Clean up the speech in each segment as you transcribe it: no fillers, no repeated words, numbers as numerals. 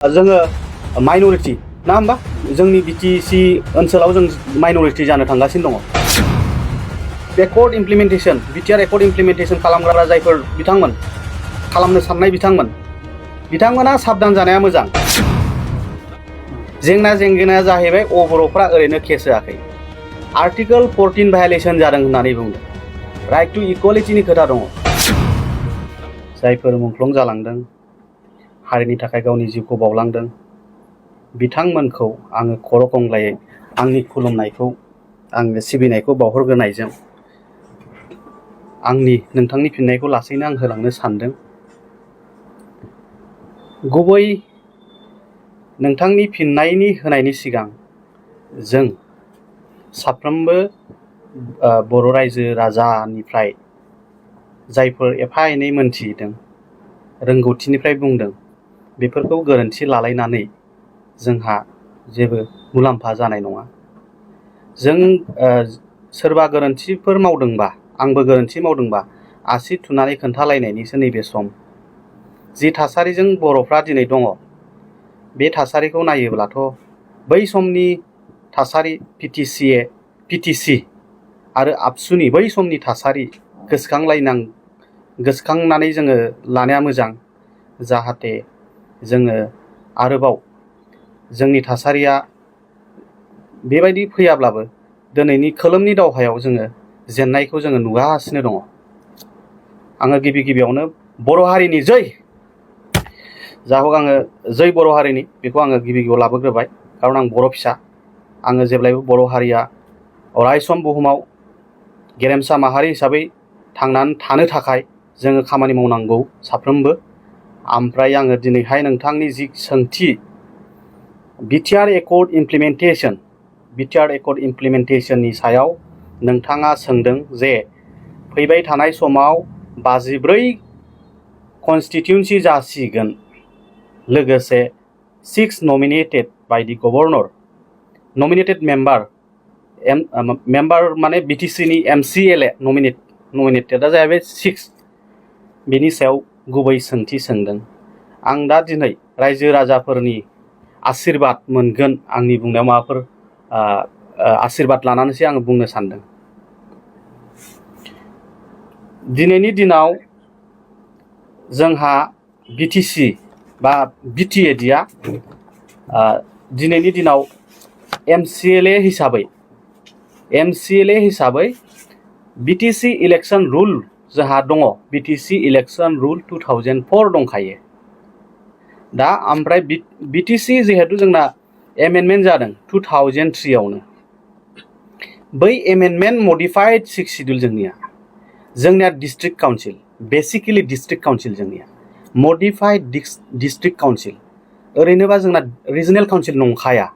जोङो माइनरिटि ना होमबा जोंनि बिटिसि ओनसोलाव जों माइनरिटि जानो थांगासिनो दङ। Accord implementation BTR accord implementation खालामग्रा जायफोर बिथांमोन खालामनो साननाय बिथांमोना साबधान जानाया मोजां। जेंनाया जाहैबाय बर'फ्रा ओरैनो केस होआखै। आर्टिकल 14 भायलेसन जादों होननानै बुंदों। राइट टु इक्वालिटिनि खोथा दङ। जायफोर मुंख्लं जालांदों हारिनि थाखाय गावनि जिउखौ बावलांदों बिथांमोनखौ आङो खर' गंग्लायै आंनि खुलुमनायखौ आङो सिबिनायखौ बावहरग्रोनायजों आंनि नोंथांनि फिननायखौ लासैनो आं होलांनो सानदों। गुबै नोंथांनि फिननायनि होनायनि सिगां जों साफ्रोमबो बर' रायजो राजानिफ्राय जायफोर एफा एनै मोनथिदों रोंगौथिनिफ्राय बुंदों बेफोरखौ गोरोन्थि लालायनानै जोंहा जेबो मुलाम्फा जानाय नङा। जों सोरबा गोरोन्थिफोर मावदोंबा आंबो गोरोन्थि मावदोंबा आसि थुनानै खोन्थालायनायनिसो नैबे सम। जि थासारिजों बर'फ्रा दिनै दङ बे थासारिखौ नायोब्लाथ' बै समनि थासारि पिटिसि आरो आबसुनि बै समनि थासारि गोसोखांनानै जोङो लानाया मोजां। जाहाथे जोङो आरोबाव जोंनि थासारिया बेबायदि फैयाब्लाबो दिनैनि खोलोमनि दावहायाव जोङो जेननायखौ जोङो नुगासिनो दङ। आङो गिबियावनो बर' हारिनि जै जाहक आङो जै बर' हारिनि बेखौ आङो गिबियाव लाबोग्रोबाय। खारन आं बर' फिसा। आङो जेब्लायबो बर' हारिया अरायसम बुहुमाव गेरेमसा माहारि हिसाबै थांनानै थानो थाखाय जोङो खामानि मावनांगौ साफ्रोमबो। ओमफ्राय आङो दिनैहाय नोंथांनि जि सोंथि बिटिआर एकर्ड इमप्लिमेन्टेसननि सायाव नोंथाङा सोंदों जे फैबाय थानाय समाव 54 कनस्टिटिउन्सि जासिगोन लोगोसे 6 nominated by the governor nominated member माने बिटिसिनि MCLA नमिनेटेडआ जाहैबाय 6 बेनि सायाव गुबै सोंथि सोंदों। आं दा दिनै रायजो राजाफोरनि आशीर्बाद मोनगोन आंनि बुंनायाव माबाफोर आशीर्बाद लानानैसो आङो बुंनो सानदों। दिनैनि दिनाव जोंहा बिटिसि बा बिटिएडिआ दिनैनि दिनाव MCLA हिसाबै बिटिसि इलेक्सन रुल जोंहा दङ। बिटिसि इलेक्सन रुल 2004 दंखायो। दा ओमफ्राय बिटिसि जिहेतु जोंना एमेन्डमेन्ट जादों 2003 आवनो। बै एमेन्डमेन्ट मडिफाइड 6 शिड्युल जोंनिया district council basically district council जोंनिया मडिफाइड डिस्ट्रिक्ट काउन्सिल। ओरैनोबा जोंना रिजनेल काउन्सिल नंखाया।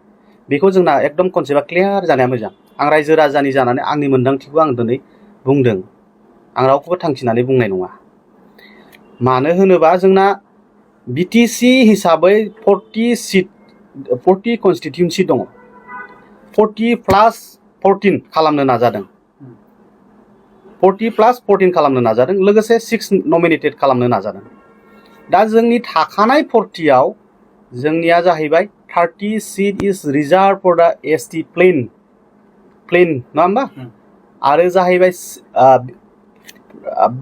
बेखौ जोंना एकदम कनसेप्टआ क्लियार जानाया मोजां। आं रायजो राजानि जानानै आंनि मोन्दांथिखौ आं दिनै बुंदों। आं रावखौबो थांखिनानै बुंनाय नङा। मानो होनोबा जोंना बिटिसि हिसाबै 40 कनस्टिटिउन्सि दङ। 40+14 खालामनो नाजादों। 40+14 खालामनो नाजादों लोगोसे 6 नमिनेटेड खालामनो नाजादों। दा जोंनि थाखानाय 40आव जोंनिया जाहैबाय 30 seat is reserve for the ST plain नङा होमबा? आरो जाहैबाय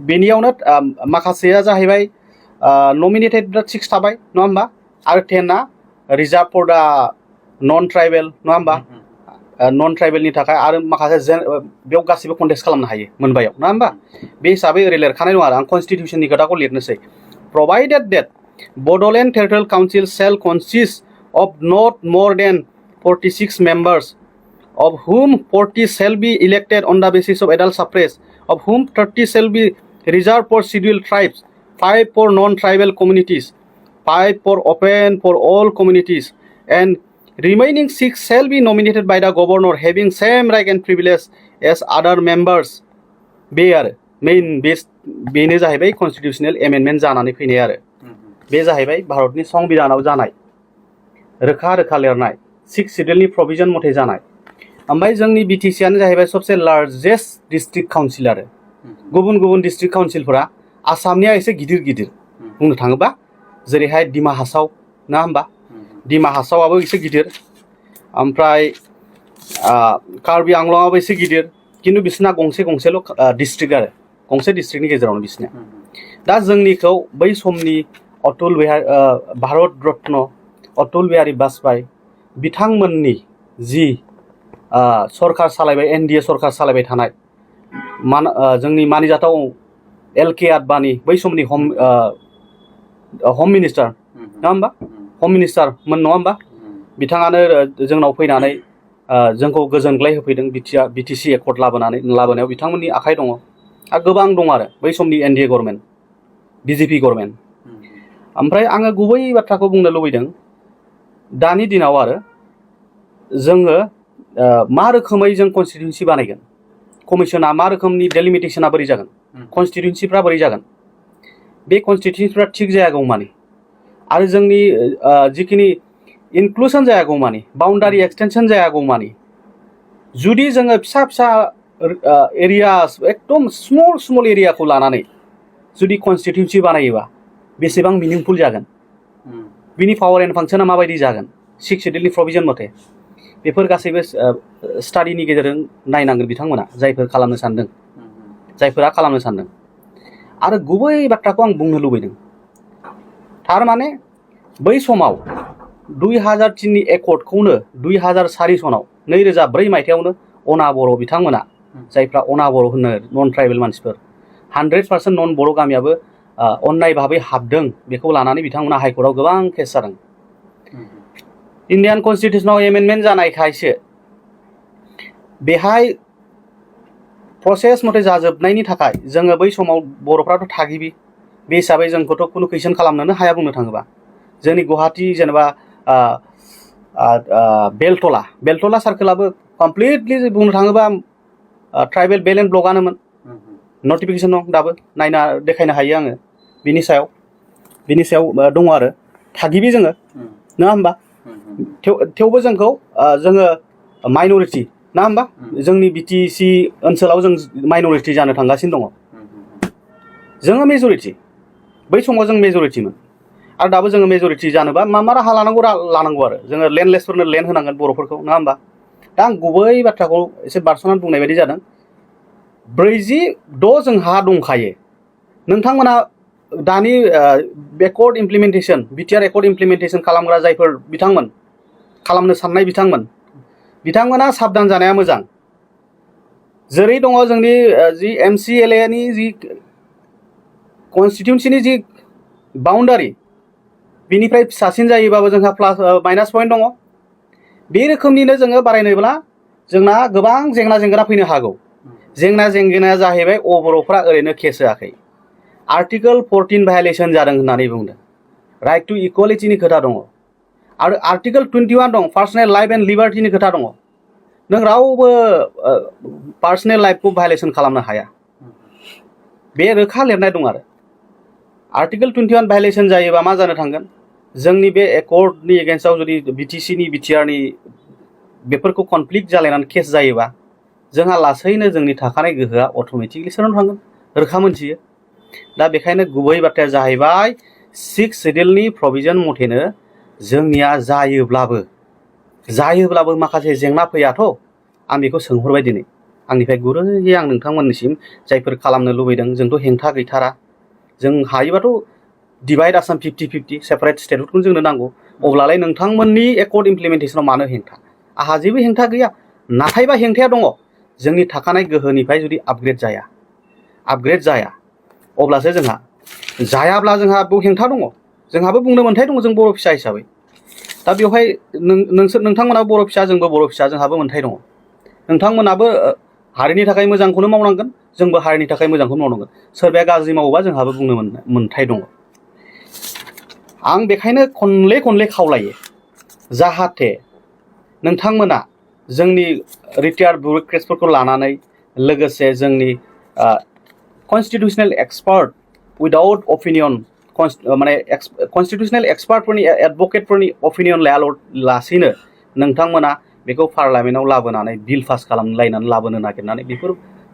बेनियावनो माखासेया जाहैबाय नमिनेटेड 6 थाबाय नङा होमबा? आरो 10आ रिजार्व फर द नन ट्राइबेल नङा होमबा? नन ट्राइबेलनि थाखाय आरो माखासे बेयाव गासिबो कन्टेस्ट खालामनो हायो मोनबायाव नङा होमबा? बे हिसाबै ओरै लिरखानाय दं आरो आं कनस्टिटिउसननि खोथाखौ लिरनोसै। Provided that Bodoland Territorial Council shall consist of not more than 46 members, of whom 40 shall be elected on the basis of adult suffrage, of whom 30 shall be reserved for scheduled tribes, 5 for non-tribal communities, 5 for open for all communities, and remaining 6 shall be nominated by the governor having same right and privilege as other members. बे आरो मेइन बेनो जाहैबाय constitutional amendment जानानै फैनाय आरो बे जाहैबाय भारतनि संबिधानाव जानाय रोखा लिरनाय 6 शिड्युलनि प्रभिजन मथे जानाय। ओमफ्राय जोंनि बिटिसिआनो जाहैबाय सबसे लार्जेस्ट डिस्ट्रिक्ट काउन्सिल आरो गुबुन डिस्ट्रिक्ट काउन्सिलफोरा आसामनिया एसे गिदिर बुंनो थाङोबा जेरैहाय डिमा हासाव ना होमबा? डिमा हासावाबो एसे गिदिर ओमफ्राय कार्बि आंलंआबो एसे गिदिर खिन्थु बिसोरना गंसेल' डिस्ट्रिक्ट आरो गंसे डिस्ट्रिक्टनि गेजेरावनो बिसोरना दा जोंनिखौ बै समनि अटल बिहारी भारत रत्न अटल बिहारी वाजपेयी बिथांमोननि जि सरकार सालायबाय एनडिए सरकार सालायबाय थानाय जोंनि मानिजाथाव LK आडवाणी बै समनि होम मिनिस्टार नङा होमबा होम मिनिस्टारमोन नङा होमबा बिथाङानो जोंनाव फैनानै जोंखौ गोजोनग्लाय होफैदों BTC एकर्ड लाबोनायाव बिथांमोननि आखाइ दङ आरो गोबां दं आरो बै समनि NDA गभर्नमेन्ट BJP गभर्नमेन्ट ओमफ्राय आङो गुबै बाथ्राखौ बुंनो लुबैदों दानि दिनाव आरो जोङो मा रोखोमै जों कन्स्टिटिउन्सि बानायगोन कमिसना मा रोखोमनि डेलिमिटेसना बोरै जागोन कन्स्टिटिउन्सिफ्रा बोरै जागोन बे कन्स्टिटिउन्सिफ्रा थिग जायागौमानि आरो जोंनि जिखिनि इनक्लुसन जायागौमानि बाउन्डारि एक्सटेनसन जायागौमानि जुदि जोङो फिसा एरियास एकदम स्मल एरियाखौ लानानै जुदि कन्स्टिटिउन्सि बानायोबा बेसेबां मिनिंफुल जागोन बिनि पावार एन्ड फांसना माबायदि जागोन 6 शेड्युलनि प्रभिजन मथे बेफोर गासैबो स्टाडिनि गेजेरजों नायनांगोन बिथांमोना जायफोरा खालामनो सानदों आरो गुबै बाथ्राखौ आं बुंनो लुबैदों थारमाने बै समाव 2003नि एकर्डखौनो 2004 सनाव 2004 मायथाइयावनो अना बर' बिथांमोना जायफ्रा अना बर' होनो नन ट्राइबेल मानसिफोर 100% नन बर' गामियाबो अन्नाय भाबै हाबदों बेखौ लानानै बिथांमोना हाइकर्टआव गोबां केस जादों इन्डियान कन्स्टिटिउसनाव एमेन्डमेन्ट जानायखायसो बेहाय प्रसेस मथे जाजोबनायनि थाखाय जोङो बै समाव बर'फ्राथ' थागिबि बे हिसाबै जोंखौथ' खुनु कुइसन खालामनोनो हाया बुंनो थाङोबा जोंनि गुवाहाटी जेनेबा बेलटला सार्कोलाबो कमप्लिटलि बुंनो थाङोबा ट्राइबेल बेल एन्ड ब्लकआनोमोन नटिफिकेसन दं दाबो नायना देखायनो हायो आङो बिनि सायाव दङ आरो थागिबि जोङो नङा होमबा थेवबो जोङो माइन'रिटि ना होमबा जोंनि BTC ओनसोलाव जों माइन'रिटि जानो थांगासिनो दङ जोङो मेजरिटि बै समाव जों मेजरिटिमोन आरो दाबो जोङो मेजरिटि जानोबा मा राहा लानांगौ आरो जोङो लेन्डलेसफोरनो लेन्ड होनांगोन बर'फोरखौ नङा होमबा दा आं गुबै बाथ्राखौ एसे बारस'नानै बुंनाय बायदि जादों 46 जोंहा दंखायो नोंथांमोना दानि backward implementation BTR accord implementation खालामग्रा जायफोर बिथांमोन खालामनो साननाय बिथांमोना साबधान जानाया मोजां जेरै दङ जोंनि जि MCLA नि जि कन्स्टिटिउन्सिनि जि बाउन्डारि बिनिफ्राय फिसासिन जायोबाबो जोंहा प्लास माइनास पइन्ट दङ बे रोखोमनिनो जोङो बारायनोब्ला जोंना गोबां जेंना फैनो हागौ जेंनाया जाहैबाय बर'फ्रा ओरैनो केस होआखै आर्टिकल 14 भायलेसन जादों होननानै बुंदों राइट टु इक्वालिटिनि खोथा दङ आरो आर्टिकल 21 दं पार्सनेल लाइफ एन्ड लिबार्टिनि खोथा दङ नों रावबो पार्सनेल लाइफखौ भायलेसन खालामनो हाया बे रोखा लिरनाय दं आरो आर्टिकल 21 भायलेसन जायोबा मा जानो थांगोन जोंनि बे एकर्डनि एगेन्स्टआव जुदि BTCनि BTRनि बेफोरखौ कनफ्लिक्ट जालायनानै केस जायोबा जोंहा लासैनो जोंनि थाखानाय गोहोआ अट'मेटिकलि सोरनाव थांगोन रोखा मोनथियो दा बेखायनो गुबै बाथ्राया जाहैबाय 6 शेड्युलनि प्रभिजन मथेनो जोंनिया जायोब्लाबो माखासे जेंना फैयाथ' आं बेखौ सोंहरबाय दिनै आंनिफ्राय गुरैयै आं नोंथांमोननिसिम जायफोर खालामनो लुबैदों जोंथ' हेंथा गैथारा जों हायोबाथ' डिभाइड आसाम 50-50 सेपारेट स्टेटहुडखौ जोंनो नांगौ अब्लालाय नोंथांमोननि एकर्ड इमप्लिमेन्टेसनाव मानो हेंथा आंहा जेबो हेंथा गैया नाथायबा हेंथाया दङ जोंनि थाखानाय गोहोनिफ्राय जुदि आपग्रेड जाया अब्लासो जोंहा जायाब्ला जोंहा बेयाव हेंथा दङ जोंहाबो बुंनो मोन्थाय दङ जों बर' फिसा हिसाबै दा बेवहाय नोंथांमोनाबो बर' फिसा जोंबो बर' फिसा जोंहाबो मोन्थाय दङ नोंथांमोनाबो हारिनि थाखाय मोजांखौनो मावनांगोन जोंबो हारिनि थाखाय मोजांखौनो मावनांगोन सोरबाया गाज्रि मावोबा जोंहाबो बुंनो मोन्थाय दङ आं बेखायनो खनले खावलायो जाहाथे नोंथांमोना जोंनि रिटायार्ड बिउरोक्रेट्सफोरखौ लानानै लोगोसे जोंनि कन्स्टिटिउसनेल एक्सपार्ट उइदाउट अपिनियन माने कन्स्टिटिउसनेल एक्सपार्टफोरनि एडभकेटफोरनि अपिनियन लासेनो नोंथांमोना बेखौ पार्लामेन्टआव लाबोनानै बिल पास खालामलायनानै लाबोनो नागिरनानै बेफोर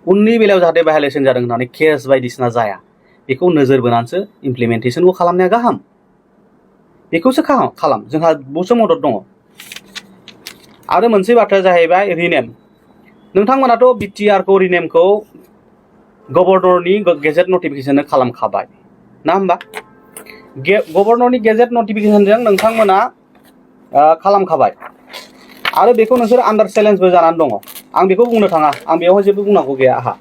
उननि बेलायाव जाहाथे भायलेसन जादों होननानै केस बायदिसिना जाया बेखौ नोजोर बोनानैसो इमप्लिमेन्टेसनखौ खालामनाया गाहाम बेखौसो खालाम जोंहा बहुतसो मदद दङ आरो मोनसे बाथ्राया जाहैबाय रिनेम नोंथांमोनाथ' बिटिआर खौ रिनेमखौ गभर्नरनि गेजेट नटिफिकेसन खालामखाबाय ना होमबा गभर्नरनि गेजेट नटिफिकेसनजों नोंथांमोना खालामखाबाय आरो बेखौ नोंसोर आन्डार चेलेन्जबो जानानै दङ आं बेखौ बुंनो थाङा आं बेवहाय जेबो बुंनांगौ गैया आहा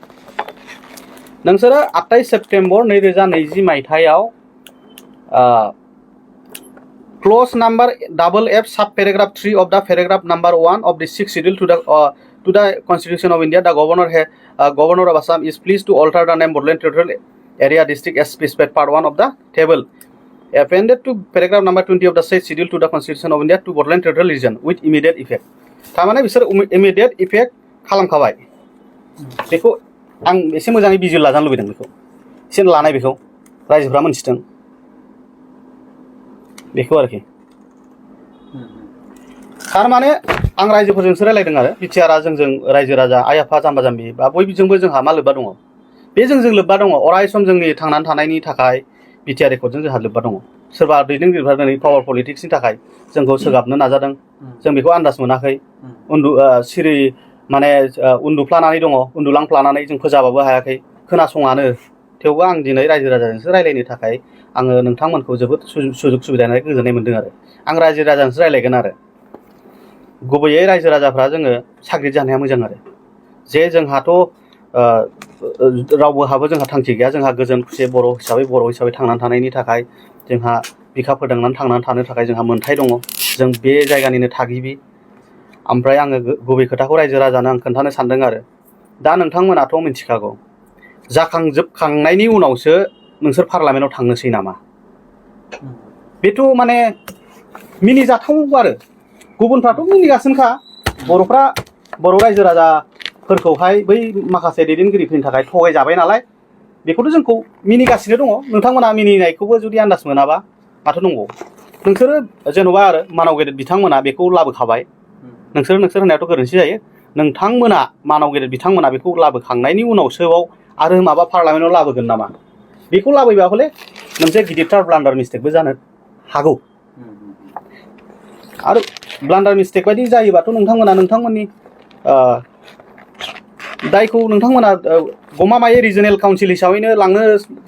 नोंसोरो 28 सेप्टेम्बर 2020 मायथाइयाव clause number FF sub paragraph 3 of the paragraph number 1 of the 6th schedule to the Constitution of India, the Governor of Assam is pleased to alter the name Bodoland Territorial Area District as specified part 1 of the table appended to paragraph number 20 of the 6th schedule to the Constitution of India to Bodoland Territorial Region with immediate effect. थारमाने बिसोर immediate effect खालामखाबाय बेखौ आं एसे मोजाङै बिजिर लाजानो लुबैदों बेखौ एसे लानाय बेखौ रायजोफ्रा मोनथिथों बेखौ आरोखि थारमाने आं रायजोफोरजोंसो रायलायदों आरो बिटिआरआ जोंजों रायजो राजा आइ आफा जाम्बा जाम्बि बा बयजोंबो जोंहा मा लोब्बा दङ बे जोंजों लोब्बा दङ अराय सम जोंनि थांनानै थानायनि थाखाय बिटिआर रेकर्डजों जोंहा लोब्बा दङ सोरबा दैदेनगिरिफ्रा दिनै पावार पलिटिक्सनि थाखाय जोंखौ सोगाबनो नाजादों जों बेखौ आन्दाज मोनाखै सिरि माने उन्दुफ्लानानै दङ उन्दुलांफ्लानानै जों फोजाबाबो हायाखै खोनासङानो थेवबो आं दिनै रायजो राजाजोंसो रायलायनो थाखाय आङो नोंथांमोनखौ जोबोद सुजुग सुबिदा होनानै गोजोननाय मोनदों आरो आं रायजो राजाजोंसो रायलायगोन आरो गुबैयै रायजो राजाफ्रा जोङो साग्रिद जानाया मोजां आरो जे जोंहाथ' रावबोहाबो जोंहा थांखि गैया जोंहा गोजोन खुसि बर' हिसाबै थांनानै थानायनि थाखाय जोंहा बिखा फोदांनानै थांनानै थानो थाखाय जोंहा मोन्थाय दङ जों बे जायगानिनो थागिबि ओमफ्राय आङो गुबै खोथाखौ रायजो राजानो आं खोन्थानो सानदों आरो दा नोंथांमोनाथ' मिथिखागौ जाखांजोबखांनायनि उनावसो नोंसोर पार्लामेन्टआव थांनोसै नामा बेथ' माने मिनिजाथाव आरो गुबुनफ्राथ' मिनिगासिनोखा बर'फ्रा बर' रायजो राजाफोरखौहाय बै माखासे दैदेनगिरिफोरनि थाखाय थगायजाबाय नालाय बेखौथ' जोंखौ मिनिगासिनो दङ नोंथांमोना मिनिनायखौबो जुदि आन्दाज मोनाबा माथो दंबावो नोंसोरो जेन'बा आरो मानाव गेदेर बिथांमोना बेखौ लाबोखाबाय नोंसोर होननायाथ' गोरोन्थि जायो नोंथांमोना मानाव गेदेर बिथांमोना बेखौ लाबोखांनायनि उनावसोबाव आरो माबा पार्लामेन्टआव लाबोगोन नामा बेखौ लाबोबा हले मोनसे गिदिरथार ब्लान्डार मिस्टेकबो जानो हागौ आरो ब्लान्डार मिस्टेक बायदि जायोबाथ' नोंथांमोननि दायखौ नोंथांमोना गमामायै रिजनेल काउन्सिल हिसाबैनो लांनो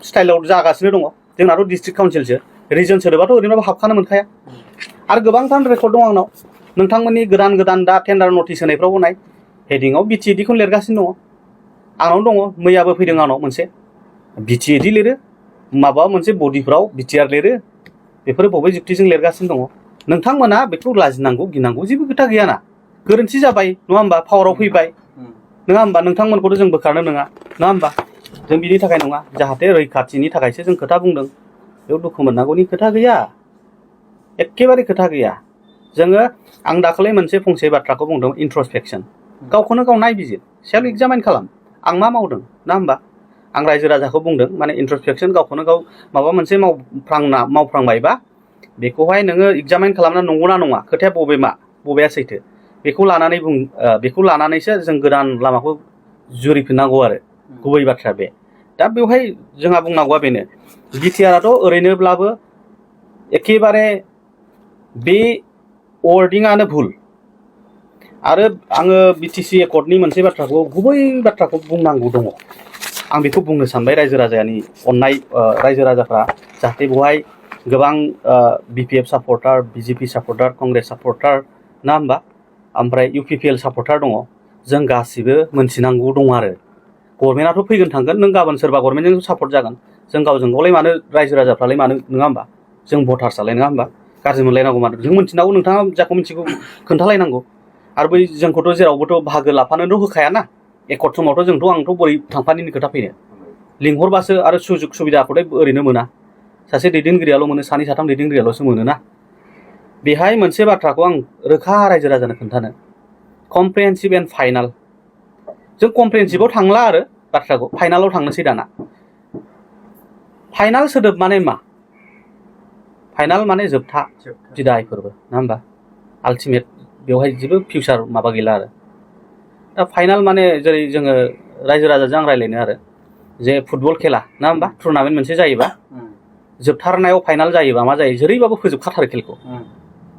स्टाइलाव जागासिनो दङ जोंनाथ' डिस्ट्रिक्ट काउन्सिलसो रिजन सोदोबाथ' ओरैनोबाबो हाबखानो मोनखाया आरो गोबांथार रेकर्ड दं आंनाव नोंथांमोननि गोदान दा टेन्डार नटिस होनायफ्राव नाय हेडिंआव बिटिएडिखौनो लिरगासिनो दङ आंनाव दङ मैयाबो फैदों आंनाव मोनसे बिटिएडि लिरो माबा मोनसे बडिफ्राव बिटिआर लिरो बेफोरो बबे जुक्तिजों लिरगासिनो दङ नोंथांमोना बेखौ लाजिनांगौ गिनांगौ जेबो खोथा गैयाना गोरोन्थि जाबाय नङा होमबा पावाराव फैबाय नङा होमबा नोंथांमोनखौथ' जों बोखारनो नङा होमबा जों बिनि थाखाय नङा जाहाथे रैखाथिनि थाखायसो जों खोथा बुंदों बेयाव दुखु मोननांगौनि खोथा गैया एखेबारे खोथा गैया जोङो आं दाखालि मोनसे फंसे बाथ्राखौ बुंदों इन्ट्रस्पेक्सन गावखौनो गाव नायबिजिर सेल्फ एग्जामाइन खालाम आं मा मावदों ना होमबा आं रायजो राजाखौ बुंदों माने इन्ट्रस्पेक्सन गावखौनो गाव माबा मोनसे मावफ्रांबायबा बेखौहाय नोङो एग्जामाइन खालामना नंगौना नङा खोथाया बबेया सैथो बेखौ लानानैसो जों गोदान लामाखौ जुरिफिननांगौ आरो गुबै बाथ्रा बे दा बेवहाय जोंहा बुंनांगौआ बेनो बिटिआरआथ' ओरैनोब्लाबो एखेबारे बे वर्डिंआनो भुल आरो आङो बिटिसि एकर्डनि मोनसे बाथ्राखौ गुबै बाथ्राखौ बुंनांगौ दङ आं बेखौ बुंनो सानबाय रायजो राजानि अननाय रायजो राजाफ्रा जाहाथे बेवहाय गोबां बिपिएफ सापर्टार बिजेपि सापर्टार कंग्रेस सापर्टार ना होमबा ओमफ्राय इउपिपिएल सापर्टार दङ जों गासिबो मोनथिनांगौ दङ आरो गभर्नमेन्टआथ' फैगोन थांगोन नों गाबोन सोरबा गभर्नमेन्टजों सापर्ट जागोन जों गावजों गावलाय मानो रायजो राजाफ्रालाय मानो नङा होमबा जों भटार्सआलाय नङा होमबा गाज्रि मोनलायनांगौ मानो जों मोनथिनांगौ नोंथाङा जाखौ मिथिगौ खोन्थालायनांगौ आरो बै जोंखौथ' जेरावबोथ' बाहागो लाफानोथ' होखायाना एकर्ड समावथ' आंथ' बोरै थांफानिनि खोथा फैनो लिंहरबासो आरो सुजुग सुबिदाखौथ' ओरैनो मोना सासे दैदेनगिरियाल' मोनो सानै साथाम दैदेनगिरियाल'सो मोनोना बेहाय मोनसे बाथ्राखौ आं रोखा रायजो राजानो खोन्थानो कमप्रिहेन्सिभ एन्ड फाइनाल जों कमप्रिहेन्सिभआव थांला आरो बाथ्राखौ फाइनालाव थांनोसै दाना फाइनाल सोदोब माने मा फाइनाल माने जोबथा बिदाय फोरबो ना होमबा आल्टिमेट बेवहाय जेबो फिउचार माबा गैला आरो दा फाइनाल माने जेरै जोङो रायजो राजाजों आं रायलायनो आरो जे फुटबल खेला ना होमबा टुर्नामेन्ट मोनसे जायोबा जोबथारनायाव फाइनाल जायोबा मा जायो जेरैबाबो फोजोबखाथारो खेलखौ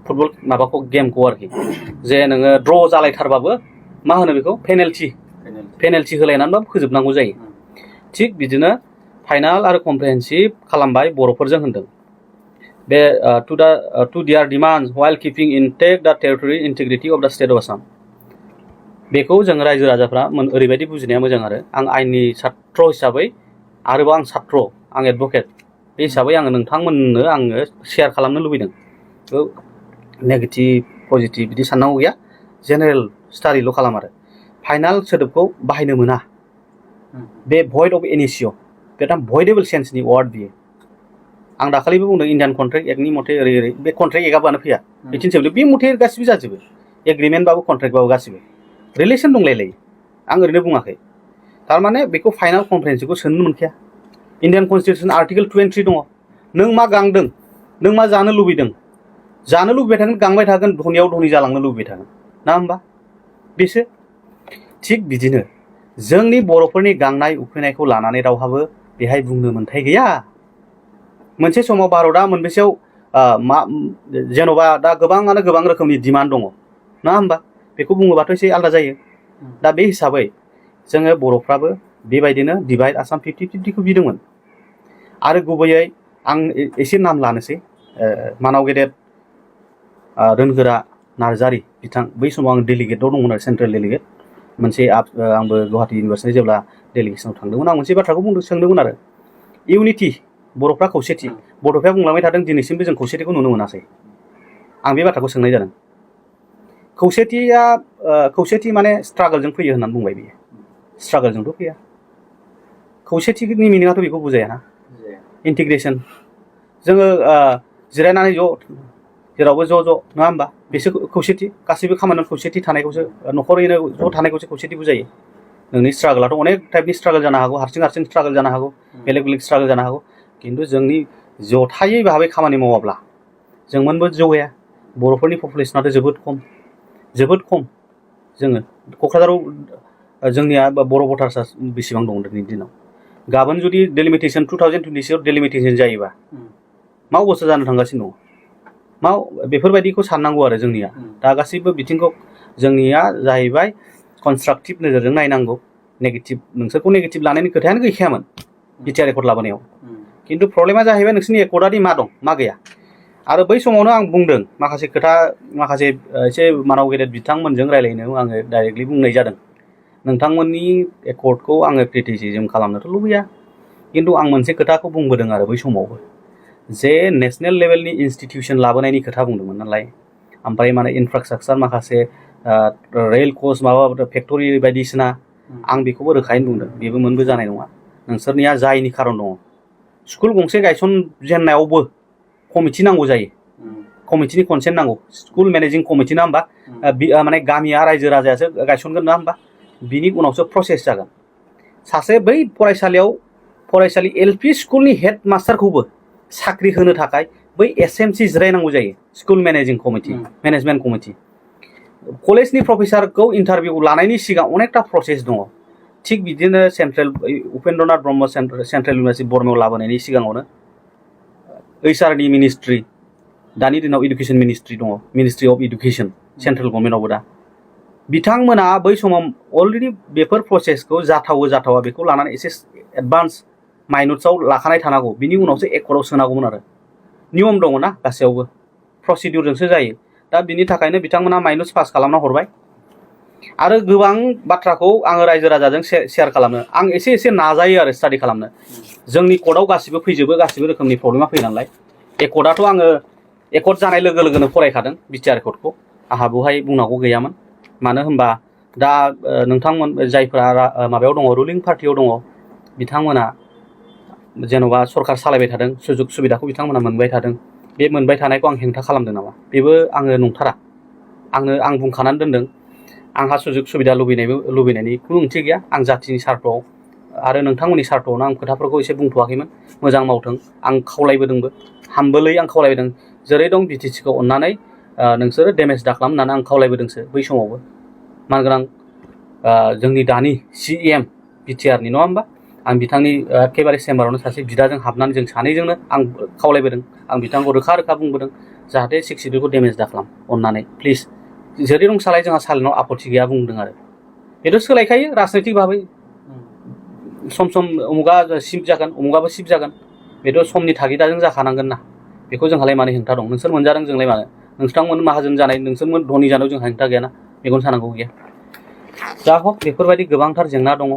फुटबल माबाखौ गेमखौ आरोखि जे नोङो ड्र जालायथारबाबो मा होनो बेखौ पेनाल्टि होलायनानैबाबो फोजोबनांगौ जायो थिग बिदिनो फाइनाल आरो कम्प्रिहेन्सिभ खालामबाय बर'फोरजों होनदों बे टु देयार डिमान्ड्स व्हाइल कीपिं इनटेक्ट द टेरिटरि इंटीग्रिटी अफ द स्टेट अफ आसाम बेखौ जों रायजो राजाफ्रा ओरैबायदि बुजिनाया मोजां आरो आं आइननि छात्र हिसाबै आरोबाव आं छात्र आं एडभकेट बे हिसाबै आङो नोंथांमोननो आङो शेयार खालामनो लुबैदों नेगेटिभ पजिटिभ बिदि साननांगौ गैया जेनेरेल स्टाडिल' खालाम आरो फाइनाल सोदोबखौ बाहायनो मोना बे भइड अफ एनिसिय बे भइडेबल सेन्सनि वार्ड बियो आं दाखालिबो बुंदों इण्डियान कन्ट्रेक्ट एक्टनि मथे ओरै ओरै बे कन्ट्रेक्ट एक्टआनो फैया बिथिनसेबो बे मथे गासिबो जाजोबो एग्रिमेन्टबाबो कन्ट्रेक्टबाबो गासिबो रिलेसन दंलायलायो आं ओरैनो बुङाखै थारमाने बेखौ फाइनाल कम्प्रिहेन्सिभखौ सोनो मोनखाया इण्डियान कनस्टिटिउसन आर्टिकेल 23 दङ नों मा गांदों नों मा जानो लुबैदों जानो लुबैबाय थागोन गांबाय थागोन धनियाव धनि जालांनो लुबैबाय थागोन ना होमबा बेसो थिग बिदिनो जोंनि बर'फोरनि गांनाय उखैनायखौ लानानै रावहाबो बेहाय बुंनो मोन्थाय गैया मोनसे समाव भारतआ मोनबेसेयाव जेन'बा दा गोबाङानो गोबां रोखोमनि डिमान्ड दङ ना होमबा बेखौ बुङोबाथ' एसे आलादा जायो दा बे हिसाबै जोङो बर'फ्राबो बेबायदिनो डिभाइड आसाम 50-50खौ बिदोंमोन आरो गुबैयै आं एसे नाम लानोसै मानाव गेदेर रोनगोरा नार्जारि बिथां बै समाव आं डेलिगेटआव दंमोन आरो सेन्ट्रेल डेलिगेट मोनसे आंबो गुवाहाटी इउनिभार्सिटि जेब्ला डेलिगेसनाव थांदोंमोन आं मोनसे बाथ्राखौ सोंदोंमोन आरो इउनिटि बर'फ्रा खौसेथि बड'फाया बुंलांबाय थादों दिनैसिमबो जों खौसेथिखौ नुनो मोनाखै आं बे बाथ्राखौ सोंनाय जादों खौसेथि माने स्ट्रागलजों फैयो होननानै बुंबाय बियो स्ट्रागलजोंथ' फैया खौसेथिनि मिनिङाथ' बेखौ बुजायाना इन्टिग्रेसन जोङो जिरायनानै जेरावबो ज' नङा होमबा बेसो खौसेथि गासैबो खामानियाव खौसेथि थानायखौसो न'खरैनो ज' थानायखौसो खौसेथि बुजायो नोंनि स्ट्रागलाथ' अनेक टाइपनि स्ट्रागल जानो हागौ हारसिं स्ट्रागल जानो हागौ बेलेग स्ट्रागल जानो हागौ खिन्थु जोंनि जथायै भाबै खामानि मावाब्ला जोंमोनबो जौगाया बर'फोरनि पपुलेसनाथ' जोबोद खम जोङो क'क्राझाराव जोंनिया बर' भटार्सआ बेसेबां दं दिनैनि दिनाव गाबोन जुदि डेलिमिटेसन 2026 डेलिमिटेसन जायोबा मा अबस्था जानो थांगासिनो दङ मा बेफोरबायदिखौ साननांगौ आरो जोंनिया दा गासैबो बिथिंखौ जोंनिया जाहैबाय कनस्ट्राक्टिभ नोजोरजों नायनांगौ नेगेटिभ नोंसोरखौ नेगेटिभ लानायनि खोथायानो गैखायामोन बिटिआर एकर्ड लाबोनायाव खिन्थु प्रब्लेमा जाहैबाय नोंसोरनि एकर्डआदि मा दं मा गैया आरो बै समावनो आं बुंदों माखासे खोथा माखासे एसे मानाव गेदेर बिथांमोनजों रायलायनायाव आङो डाइरेक्टलि बुंनाय जादों नोंथांमोननि एकर्डखौ आङो क्रिटिसिजम खालामनोथ' लुबैया खिन्थु आं मोनसे खोथाखौ बुंबोदों आरो बै समावबो जे नेशनेल लेभेलनि इनस्टिटिउसन लाबोनायनि खोथा बुंदोंमोन नालाय ओमफ्राय माने इनफ्रास्ट्राक्चार माखासे रेल कच माबा फेक्टरि बायदिसिना आं बेखौबो रोखायैनो बुंदों बेबो मोनबो जानाय नङा नोंसोरनिया जायनि खारन दङ स्कुल गंसे गायसनजेननायावबो कमिटि नांगौ जायो कमिटिनि कनसेन्ट नांगौ स्कुल मेनेजिं कमिटि ना होमबा माने गामिया रायजो राजायासो गायसनगोन ना होमबा बिनि उनावसो प्रसेस जागोन सासे बै फरायसालि एलपि स्कुलनि हेड मास्टारखौबो साख्रि होनो थाखाय बै एसएमसि जिरायनांगौ जायो school managing committee management committee कलेजनि प्रफेसारखौ इन्टारभिउ लानायनि सिगां अनेकटा प्रसेस दङ थिग बिदिनो central Upendranath Brahma central university बर्मायाव लाबोनायनि सिगाङावनो ओइचआरनि मिनिस्ट्रि दानि दिनाव इडुकेसन मिनिस्ट्रि दङ मिनिस्ट्रि अफ इडुकेसन सेन्ट्रेल गभर्नमेन्टआवबो दा बिथांमोना बै समाव अलरेडि बेफोर प्रसेसखौ जाथावा बेखौ लानानै एसे एडभान्स माइनट्सआव लाखानाय थानांगौ बिनि उनावसो एकर्डआव सोनांगौमोन आरो नियम दङ ना गासैयावबो प्रसिडिउरजोंसो जायो दा बिनि थाखायनो बिथांमोना माइनट्स पास खालामना हरबाय आरो गोबां बाथ्राखौ आङो रायजो राजाजों शेयार खालामनो आं एसे नाजायो आरो स्टाडि खालामनो जोंनि कर्टआव गासिबो फैजोबो गासिबो रोखोमनि प्रब्लेमा फैयो नालाय एकर्डआथ' आङो एकर्ड जानाय लोगो लोगोनो फरायखादों बिटिआर एकर्डखौ आंहा बेवहाय बुंनांगौ गैयामोन मानो होनबा दा नोंथांमोन जायफोरा माबायाव दङ रुलिं पार्टियाव दङ बिथांमोना जेन'बा सरकार सालायबाय थादों सुजुग सुबिदाखौ बिथांमोना मोनबाय थादों बे मोनबाय थानायखौ आं हेंथा खालामदों नामा बेबो आङो नंथारा आं बुंखानानै दोनदों आंहा सुजुग सुबिदा लुबैनायनि खुनु ओंथि गैया आं जाथिनि सार्थआव आरो नोंथांमोननि सार्थआवनो आं खोथाफोरखौ एसे बुंथ'वाखैमोन मोजां मावथों आं खावलायबोदोंबो हाम्बोलै आं खावलायबोदों जेरै दं बिटिसिखौ अननानै नोंसोरो डेमेज दा खालाम होननानै आं खावलायबोदोंसो बै समावबो मानगोनां जोंनि दानि CEM बिटिआरनि नङा होमबा आं बिथांनि एखेबारे चेम्बारावनो सासे बिदाजों हाबनानै जों सानैजोंनो आं खावलायबोदों आं बिथांखौ रोखा रोखा बुंबोदों जाहाथे 6 सिडिउलखौ डेमेज दाखालाम अननानै प्लिज जेरै दं सालाय जोंहा सालायनायाव आपत्ति गैया बुंदों आरो बेथ' सोलायखायो राजनैतिक भाबै सम सम उमुगा शिफ्ट जागोन उमुगाबो शिफ्ट जागोन बेथ' समनि थागिदाजों जाखानांगोन ना बेखौ जोंहालाय मानो हेंथा दं नोंसोर मोनजादों जोंलाय मानो नोंथांमोन माहाजोन जानाय नोंसोरमोन धनि जानायाव जोंहा हेंथा गैयाना मेगन सानांगौ गैया जा हक बेफोरबायदि गोबांथार जेंना दङ